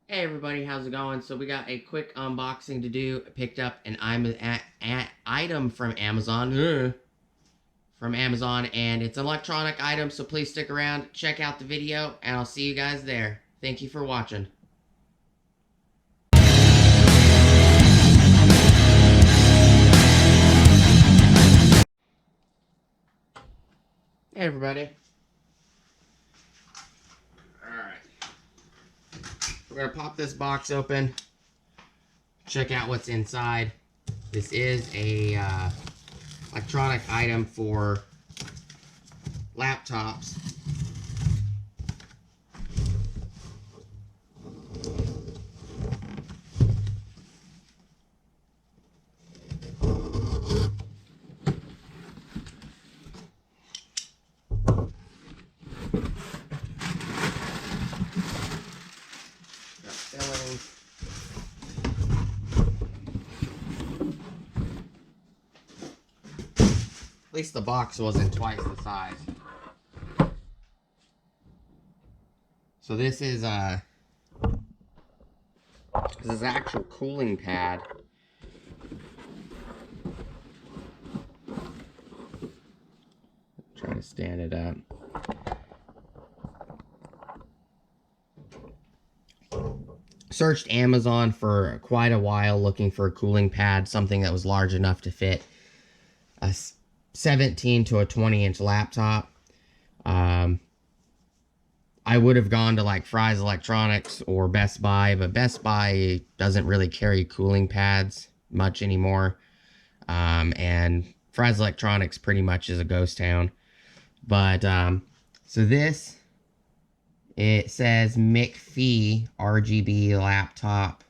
Hey everybody, how's it going? So we got a quick unboxing to do. I picked up an item from Amazon. And it's an electronic item, so please stick around, check out the video, and I'll see you guys there. Thank you for watching. Hey everybody. Alright. We're going to pop this box open, check out what's inside. This is a electronic item for laptops. At least the box wasn't twice the size. So this is actual cooling pad. Trying to stand it up. Searched Amazon for quite a while looking for a cooling pad, something that was large enough to fit a 17 to a 20-inch laptop. I would have gone to like Fry's Electronics or Best Buy, but Best Buy doesn't really carry cooling pads much anymore. And Fry's Electronics pretty much is a ghost town. But, so this, it says Mefee RGB laptop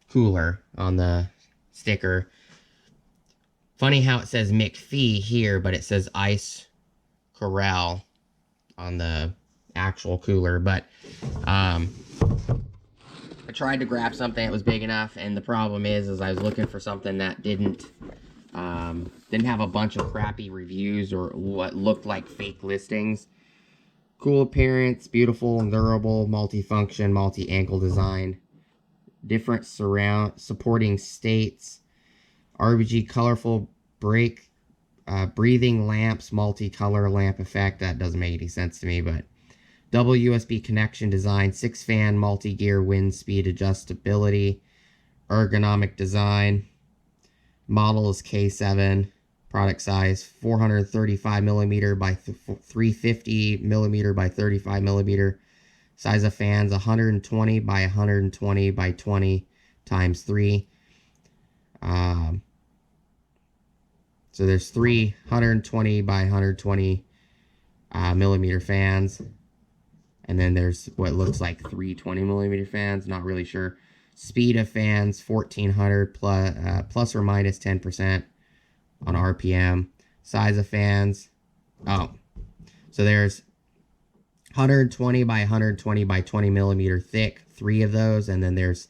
cooler on the sticker. Funny how it says Mefee here, but it says Ice Corral on the actual cooler. But I tried to grab something that was big enough, and the problem is I was looking for something that didn't have a bunch of crappy reviews or what looked like fake listings. Cool appearance, beautiful and durable, multi-function, multi-angle design, different supporting states, RGB colorful breathing lamps, multi-color lamp effect. That doesn't make any sense to me, but double USB connection design, 6-fan multi-gear wind speed adjustability, ergonomic design. Model is K7. Product size 435 millimeter by 350 millimeter by 35 millimeter. Size of fans 120 by 120 by 20 times 3. So there's 320 by 120 millimeter fans, and then there's what looks like 320 millimeter fans. Not really sure. Speed of fans 1400 plus or minus 10% on RPM. Size of fans. Oh, so there's 120 by 120 by 20 millimeter thick, 3 of those, and then there's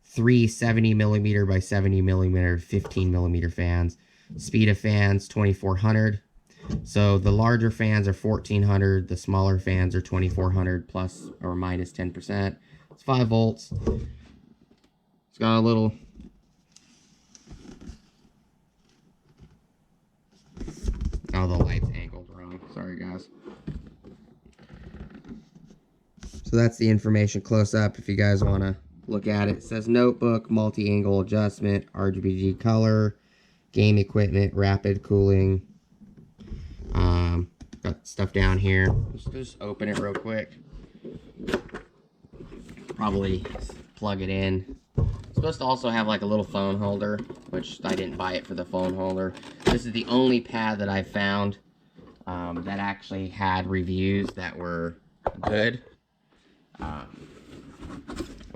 3 70 millimeter by 70 millimeter 15 millimeter fans. Speed of fans 2400. So the larger fans are 1400, the smaller fans are 2400 plus or minus 10%. It's 5 volts. It's got a little oh, the light's angled wrong. Sorry guys. So that's the information close up if you guys want to look at it. It says notebook, multi-angle adjustment, RGB color, game equipment, rapid cooling. Got stuff down here. Just open it real quick. Probably plug it in. It's supposed to also have like a little phone holder, which I didn't buy it for the phone holder. This is the only pad that I found that actually had reviews that were good.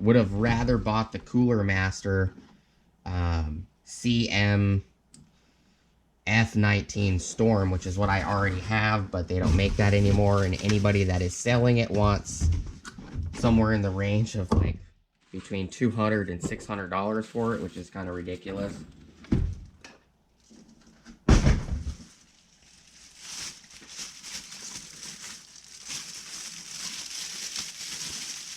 Would have rather bought the Cooler Master CM F19 Storm, which is what I already have, but they don't make that anymore, and anybody that is selling it wants somewhere in the range of like between $200 and $600 for it, which is kind of ridiculous.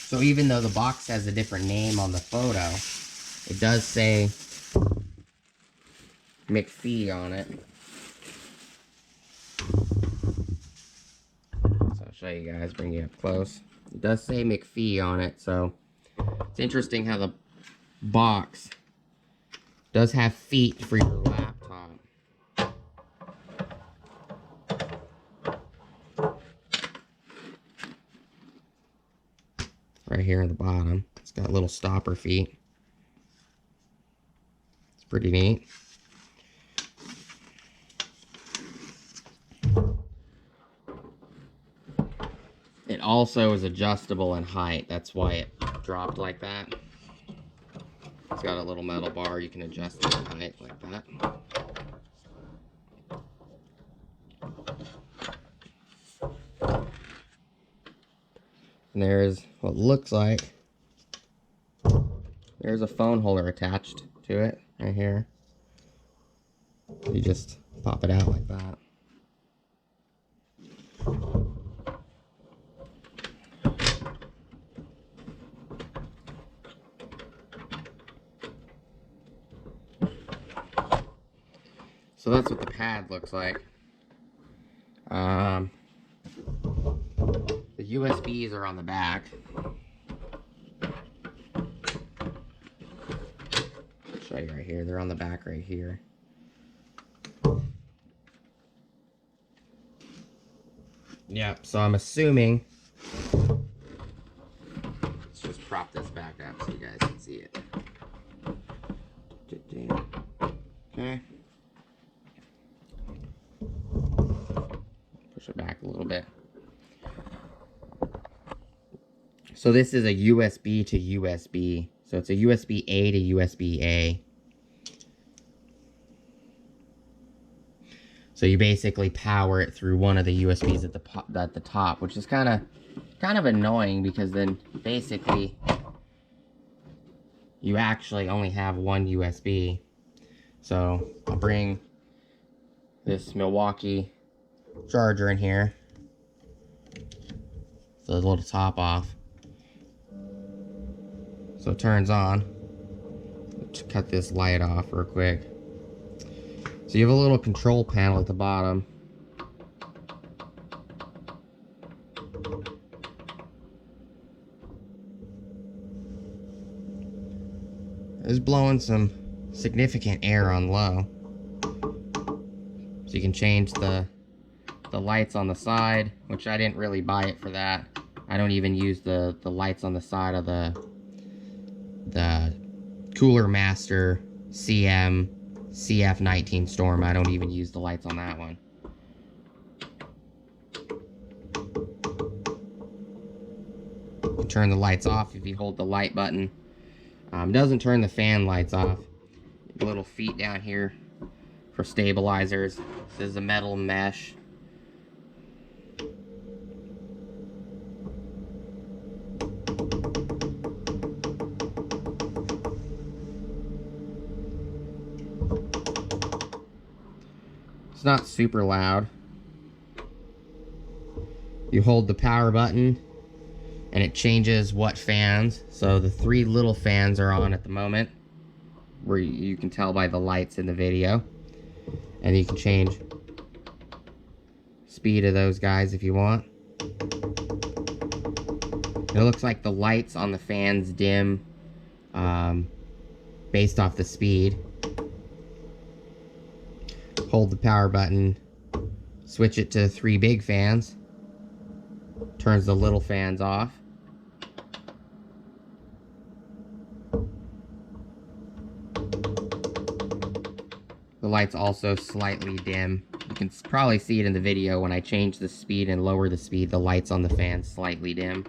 So even though the box has a different name on the photo, it does say Mefee on it. So I'll show you guys, bring you up close. It does say Mefee on it, so it's interesting how the box does have feet for your laptop. Right here at the bottom, it's got little stopper feet. It's pretty neat. It also is adjustable in height. That's why it dropped like that. It's got a little metal bar. You can adjust it in height like that. And there's what looks like, there's a phone holder attached to it right here. You just pop it out like that. So that's what the pad looks like. The USBs are on the back. I'll show you right here. They're on the back right here. Yep, so I'm assuming, let's just prop this back up so you guys can see it. Okay. Push it back a little bit. So this is a USB to USB. So it's a USB A to USB A. So you basically power it through one of the USBs at the top, which is kind of annoying, because then basically you actually only have one USB. So I'll bring this Milwaukee charger in here. So the little top off. So it turns on. Let's cut this light off real quick. So you have a little control panel at the bottom. It's blowing some significant air on low. So you can change the lights on the side, which I didn't really buy it for that. I don't even use the lights on the side of the Cooler Master CM CF19 Storm. I don't even use the lights on that one. You can turn the lights off if you hold the light button. Doesn't turn the fan lights off. Little feet down here for stabilizers. This is a metal mesh. It's not super loud. You hold the power button and it changes what fans. So the 3 little fans are on at the moment, where you can tell by the lights in the video. And you can change speed of those guys if you want. It looks like the lights on the fans dim based off the speed. Hold the power button, switch it to 3 big fans, turns the little fans off. The light's also slightly dim. You can probably see it in the video. When I change the speed and lower the speed, the lights on the fan slightly dim.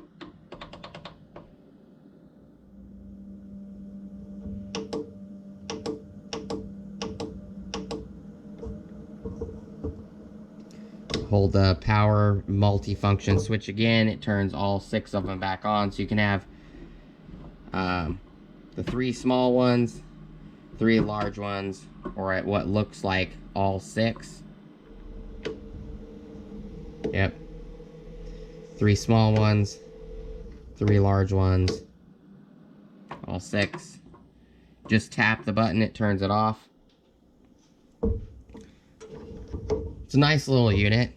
Hold the power multi-function switch again. It turns all 6 of them back on. So you can have the 3 small ones, 3 large ones, or at what looks like all 6. Yep. 3 small ones, 3 large ones, all 6. Just tap the button, it turns it off. It's a nice little unit.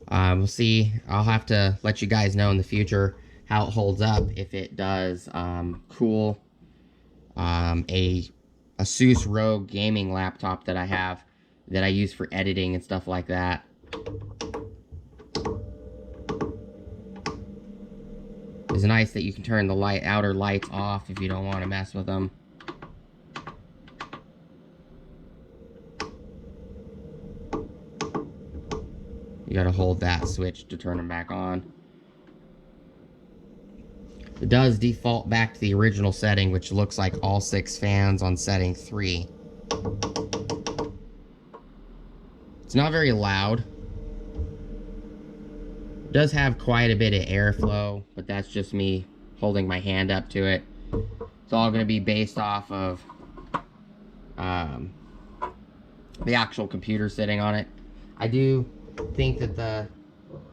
We'll see. I'll have to let you guys know in the future how it holds up, if it does cool a Asus ROG gaming laptop that I have, that I use for editing and stuff like that. It's nice that you can turn the outer lights off if you don't want to mess with them. You gotta hold that switch to turn them back on. It does default back to the original setting, which looks like all 6 fans on setting 3. It's not very loud. It does have quite a bit of airflow, but that's just me holding my hand up to it. It's all going to be based off of the actual computer sitting on it. I do think that the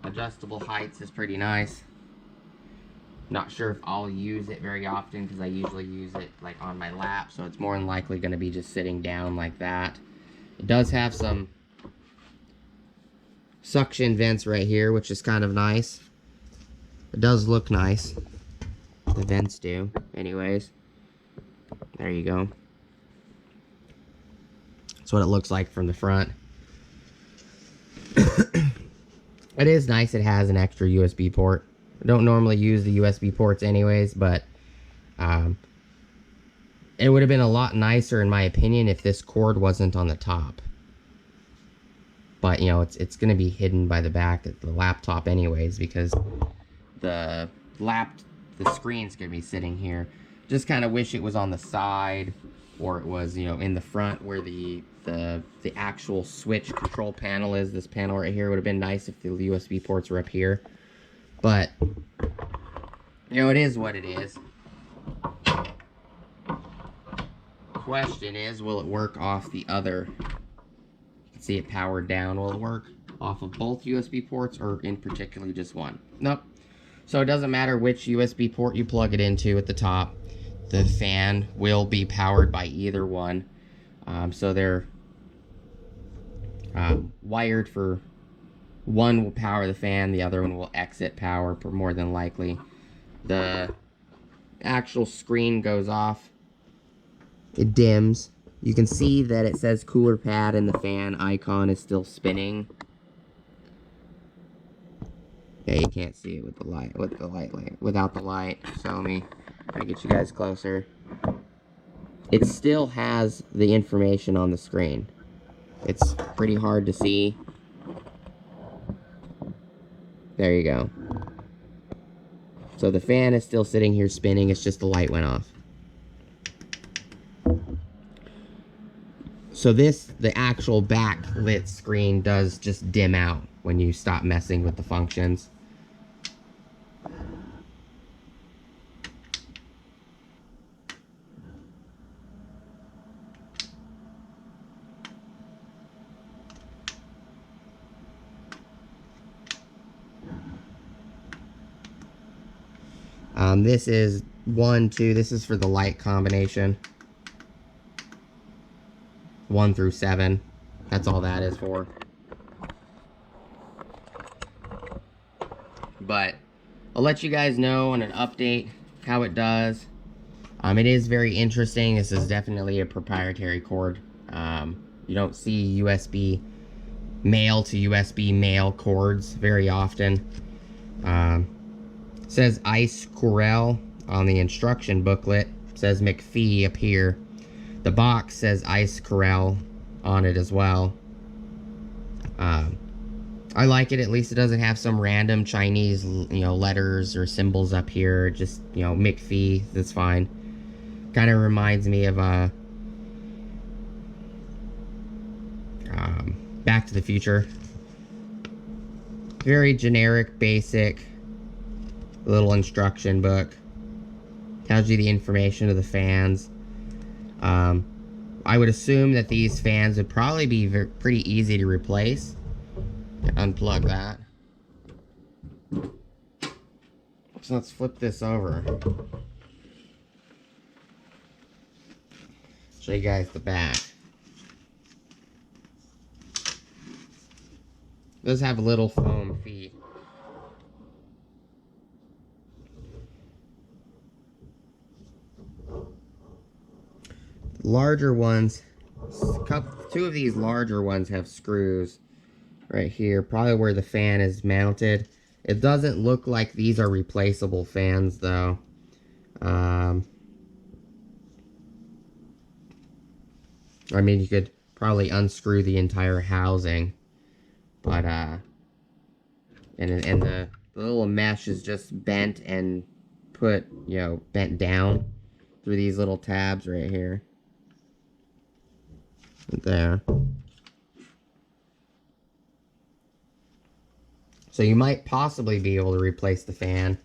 adjustable heights is pretty nice. Not sure if I'll use it very often, because I usually use it like on my lap, so it's more than likely going to be just sitting down like that. It does have some suction vents right here, which is kind of nice. It does look nice. The vents do. Anyways, there you go. That's what it looks like from the front. It is nice it has an extra USB port. I don't normally use the USB ports anyways, but it would have been a lot nicer, in my opinion, if this cord wasn't on the top. But, you know, it's going to be hidden by the back of the laptop anyways, because the screen's going to be sitting here. Just kind of wish it was on the side, or it was, you know, in the front where the actual switch control panel is. This panel right here would have been nice if the USB ports were up here. But, you know, it is what it is. Question is, will it work off the other? You can see it powered down. Will it work off of both USB ports, or in particular just one? Nope. So it doesn't matter which USB port you plug it into at the top. The fan will be powered by either one. So they're wired for... One will power the fan, the other one will exit power, more than likely. The actual screen goes off. It dims. You can see that it says cooler pad, and the fan icon is still spinning. Yeah, you can't see it with the light, without the light. So let me get you guys closer. It still has the information on the screen. It's pretty hard to see. There you go. So the fan is still sitting here spinning, it's just the light went off. So the actual backlit screen does just dim out when you stop messing with the functions. This is 1, 2, this is for the light combination. 1 through 7. That's all that is for. But I'll let you guys know on an update how it does. It is very interesting. This is definitely a proprietary cord. You don't see USB male to USB male cords very often. It says Ice Corel on the instruction booklet. It says Mefee up here. The box says Ice Corel on it as well. I like it. At least it doesn't have some random Chinese, you know, letters or symbols up here. Just, you know, Mefee. That's fine. Kind of reminds me of Back to the Future. Very generic, basic little instruction book. Tells you the information of the fans. I would assume that these fans would probably be pretty easy to replace. Unplug that. So let's flip this over. Show you guys the back. It does have little foam feet. Larger ones, two of these larger ones have screws right here, probably where the fan is mounted. It doesn't look like these are replaceable fans though. I mean, you could probably unscrew the entire housing, but and the little mesh is just bent and put, you know, bent down through these little tabs right here. There. So you might possibly be able to replace the fans.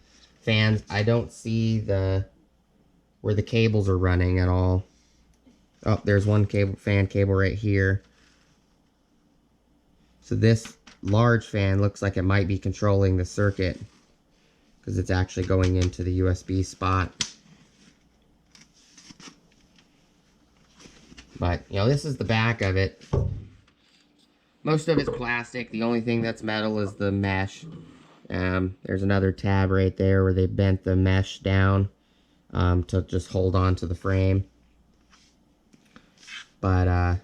I don't see where the cables are running at all. Oh, there's one fan cable right here. So this large fan looks like it might be controlling the circuit because it's actually going into the USB spot. But, you know, this is the back of it. Most of it's plastic. The only thing that's metal is the mesh. There's another tab right there where they bent the mesh down to just hold on to the frame. But,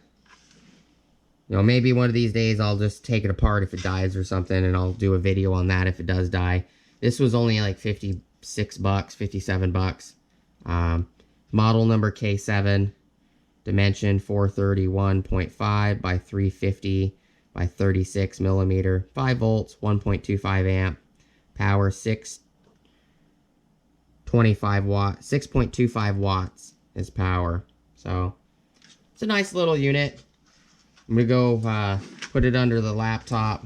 you know, maybe one of these days I'll just take it apart if it dies or something, and I'll do a video on that if it does die. This was only like 56 bucks, 57 bucks. Model number K7. Dimension 431.5 by 350 by 36 millimeter. 5 volts, 1.25 amp. Power 6.25 watts is power. So it's a nice little unit. I'm gonna go put it under the laptop.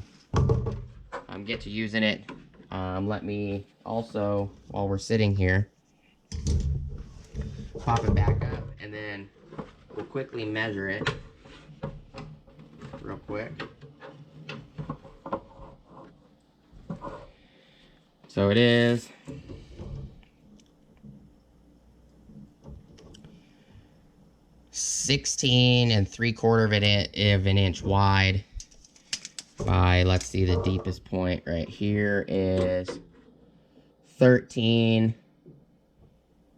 Get to using it. Let me also, while we're sitting here, pop it back up, and then we'll quickly measure it real quick. So it is 16 3/4 of an inch wide by, let's see, the deepest point right here is 13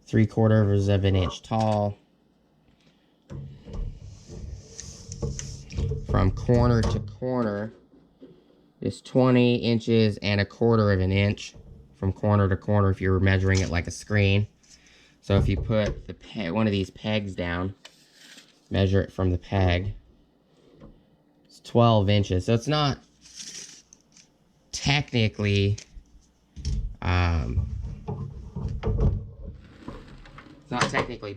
3/4 of an inch tall. From corner to corner is 20 inches and 1/4 of an inch from corner to corner if you were measuring it like a screen. So if you put one of these pegs down, measure it from the peg, it's 12 inches. So it's not technically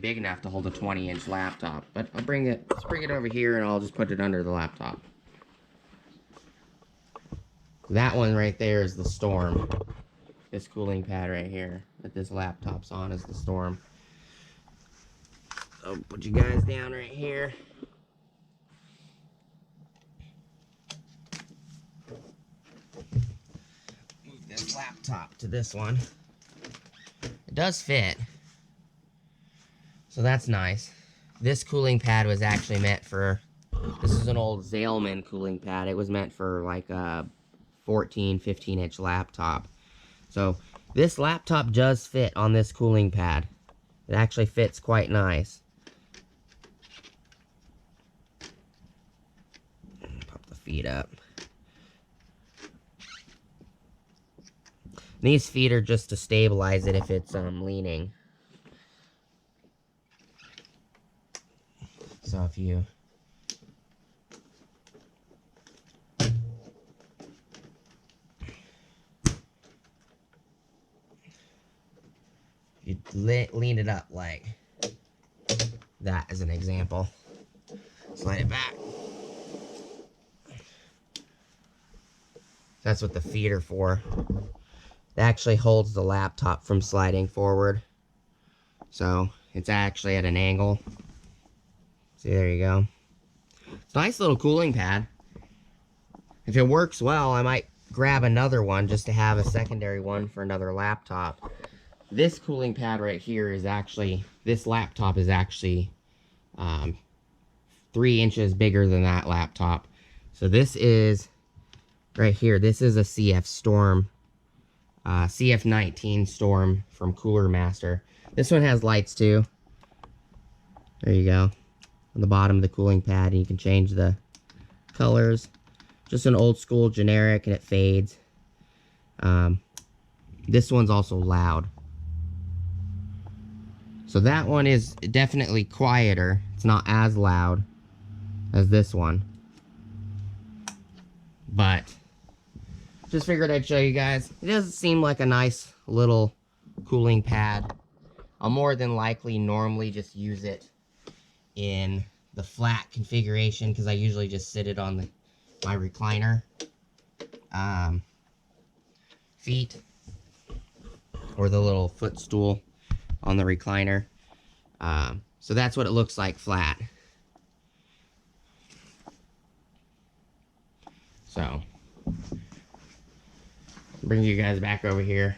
big enough to hold a 20-inch laptop, but let's bring it over here and I'll just put it under the laptop. That one right there is the Storm. This cooling pad right here that this laptop's on is the Storm. So put you guys down right here. Move this laptop to this one. It does fit, so that's nice. This cooling pad was actually meant for, this is an old Zaleman cooling pad. It was meant for like a 14, 15-inch laptop. So this laptop does fit on this cooling pad. It actually fits quite nice. Pop the feet up. These feet are just to stabilize it if it's leaning. So if you lean it up like that as an example, slide it back. That's what the feet are for. It actually holds the laptop from sliding forward. So it's actually at an angle. See, there you go. It's a nice little cooling pad. If it works well, I might grab another one just to have a secondary one for another laptop. This cooling pad right here is actually, this laptop is actually 3 inches bigger than that laptop. So this is, right here, this is a CF Storm, CF19 Storm from Cooler Master. This one has lights too. There you go. On the bottom of the cooling pad, and you can change the colors. Just an old school generic, and it fades. This one's also loud. So that one is definitely quieter. It's not as loud as this one. But just figured I'd show you guys. It does seem like a nice little cooling pad. I'll more than likely normally just use it in the flat configuration because I usually just sit it on my recliner feet, or the little footstool on the recliner. So that's what it looks like flat. So bring you guys back over here.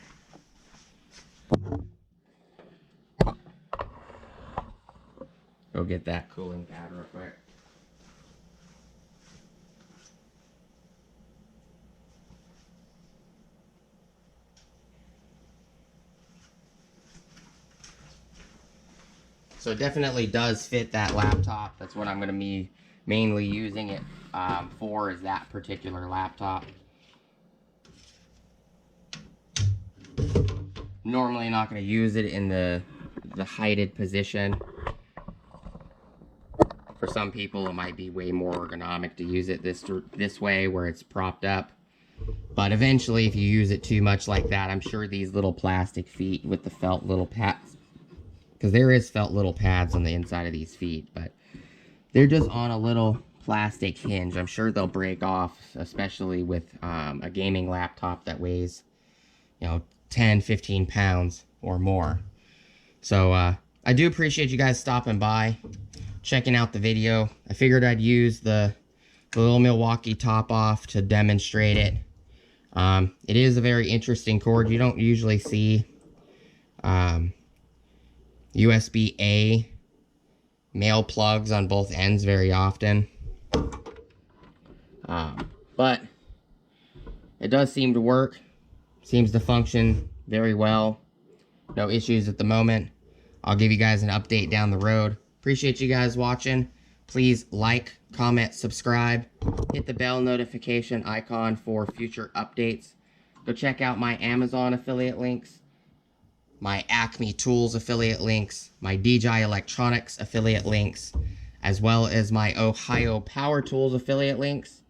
Go get that cooling pad real quick. So it definitely does fit that laptop. That's what I'm going to be mainly using it for, is that particular laptop. Normally not going to use it in the heighted position. For some people, it might be way more ergonomic to use it this way, where it's propped up. But eventually, if you use it too much like that, I'm sure these little plastic feet with the felt little pads, because there is felt little pads on the inside of these feet, but they're just on a little plastic hinge. I'm sure they'll break off, especially with a gaming laptop that weighs, 10, 15 pounds or more. So I do appreciate you guys stopping by, checking out the video. I figured I'd use the little Milwaukee top off to demonstrate it. It is a very interesting cord. You don't usually see USB-A male plugs on both ends very often. But it does seem to work. Seems to function very well. No issues at the moment. I'll give you guys an update down the road. Appreciate you guys watching. Please like, comment, subscribe. Hit the bell notification icon for future updates. Go check out my Amazon affiliate links, my Acme Tools affiliate links, my DJI Electronics affiliate links, as well as my Ohio Power Tools affiliate links.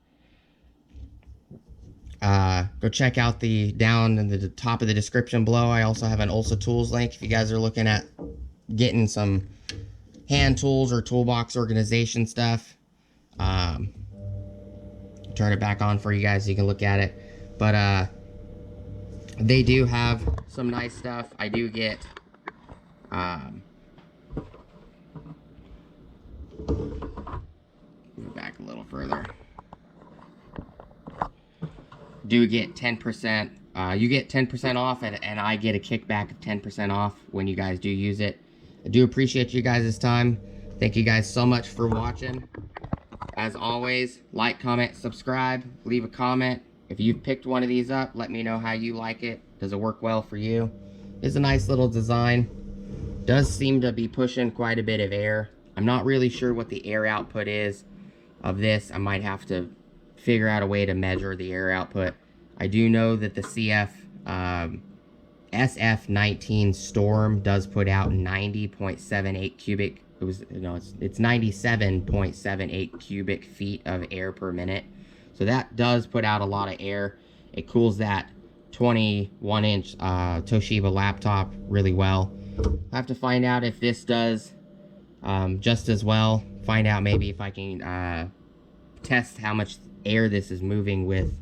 Go check out down in the top of the description below. I also have an Ulsa Tools link if you guys are looking at getting some hand tools or toolbox organization stuff. Turn it back on for you guys so you can look at it. But they do have some nice stuff. I do get move back a little further. Do get 10%. You get 10% off, and I get a kickback of 10% off when you guys do use it. I do appreciate you guys' time. Thank you guys so much for watching. As always, like, comment, subscribe, leave a comment. If you've picked one of these up, let me know how you like it. Does it work well for you? It's a nice little design. Does seem to be pushing quite a bit of air. I'm not really sure what the air output is of this. I might have to figure out a way to measure the air output. I do know that the CF SF19 Storm does put out 90.78 cubic. It's 97.78 cubic feet of air per minute. So that does put out a lot of air. It cools that 21-inch Toshiba laptop really well. I have to find out if this does just as well. Find out maybe if I can test how much air this is moving with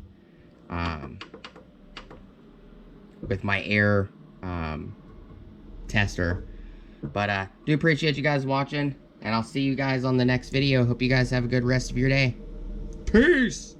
my air tester. But do appreciate you guys watching, and I'll see you guys on the next video. Hope you guys have a good rest of your day. Peace!